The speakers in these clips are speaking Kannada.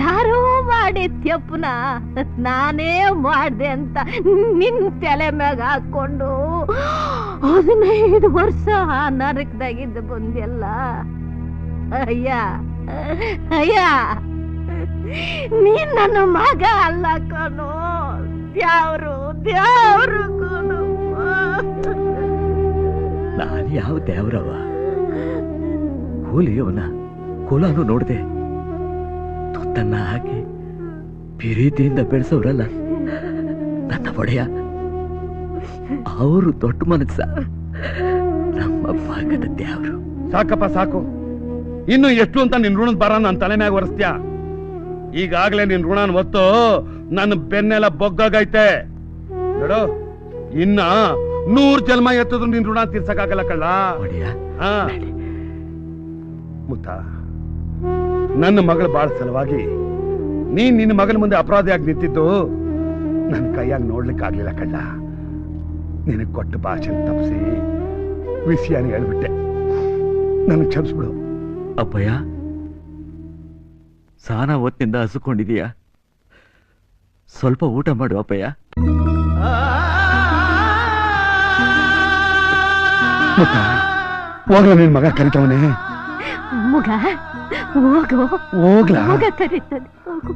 ಯಾರೋ ಮಾಡಿದ್ಯಪ್ಪನ ನಾನೇ ಮಾಡ್ದೆ ಅಂತ ನಿನ್ ತಲೆ ಮ್ಯಾಗ ಹಾಕೊಂಡು 15 ವರ್ಷ ನರಕದಾಗಿದ್ದು ಬಂದೆಲ್ಲ. ಅಯ್ಯ ಅಯ್ಯ, ನೀನ್ ನನ್ನ ಮಗ ಅಲ್ಲ ಕಣೋ, ದ್ಯಾವ್ರು ದ್ಯಾವ್ರು ಕಣೋ. ನಾನು ಯಾವ ದೇವ್ರವ? ಕೂಲಿಯವನ ಕುಲನು ನೋಡ್ದೆ, ತೊತ್ತನ್ನ ಹಾಕಿ ಪ್ರೀತಿಯಿಂದ ಬೆಳೆಸೋರಲ್ಲ ನನ್ನ ಒಡೆಯ. ಅವರು ದೊಡ್ಡ ಮನಸ್ಸ, ನಮ್ಮ ಭಾಗದ ದೇವ್ರು. ಸಾಕಪ್ಪ ಸಾಕು, ಇನ್ನು ಎಷ್ಟು ಅಂತ ನಿನ್ ಋಣದ ಬರ ನನ್ನ ತಲೆ ಮ್ಯಾಗ ಒರೆಸ್ತ್ಯಾ? ಈಗಾಗ್ಲೇ ನಿನ್ ಋಣನ್ ಹೊತ್ತು ನನ್ನ ಬೆನ್ನೆಲ್ಲ ಬೊಗ್ಗಾಗೈತೆ ನೋಡು. ಇನ್ನ 100 ಜನ್ಮ ಎತ್ತಿದ್ರು ನಿನ್ ಋಣ ತೀರ್ಸಕ್ಕಾಗಲ್ಲ ಕಳ್ಳ. ಮುತ್ತ, ನನ್ನ ಮಗಳ ಬಾಳ ಸಲುವಾಗಿ ನೀನ್ ನಿನ್ನ ಮಗನ ಮುಂದೆ ಅಪರಾಧಿಯಾಗಿ ನಿಂತಿದ್ದು ನನ್ನ ಕೈಯಾಗಿ ನೋಡ್ಲಿಕ್ಕಾಗ್ಲಿಲ್ಲ ಕಳ್ಳ. ನಿನಗೆ ಕೊಟ್ಟ ಭಾಷೆ ತಪ್ಪಿಸಿ ವಿಷಯನ ಹೇಳ್ಬಿಟ್ಟೆ, ನನಗೆ ಕ್ಷಮಿಸ್ಬಿಡು. ಅಪ್ಪಯ್ಯ, ಸಾನ ಹೊತ್ತಿನಿಂದ ಹಸುಕೊಂಡಿದೀಯ, ಸ್ವಲ್ಪ ಊಟ ಮಾಡು ಅಪ್ಪಯ್ಯ. ಹೋಗ್ಲ ನಿನ್ ಮಗ ಕರಿತವನೇ. ಮಗ ಹೋಗು, ಹೋಗ್ಲಾ? ಮಗ ಕರೀತಾನೆ, ಹೋಗು.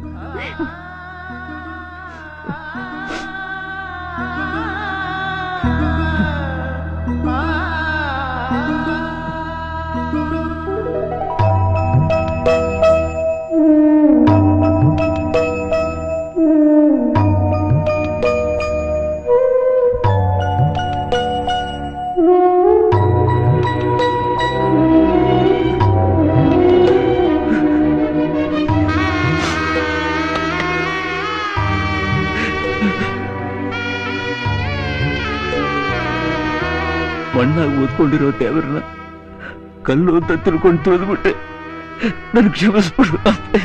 ಮಣ್ಣಾಗಿ ಓದ್ಕೊಂಡಿರೋ ದೇವರನ್ನ ಕಲ್ಲು ಅಂತ ತಿಳ್ಕೊಂಡು ತಿಳಿದ್ಬಿಟ್ಟೆ, ನನ್ ಕ್ಷಮಿಸ್ಬಿಡು ಅಷ್ಟೇ.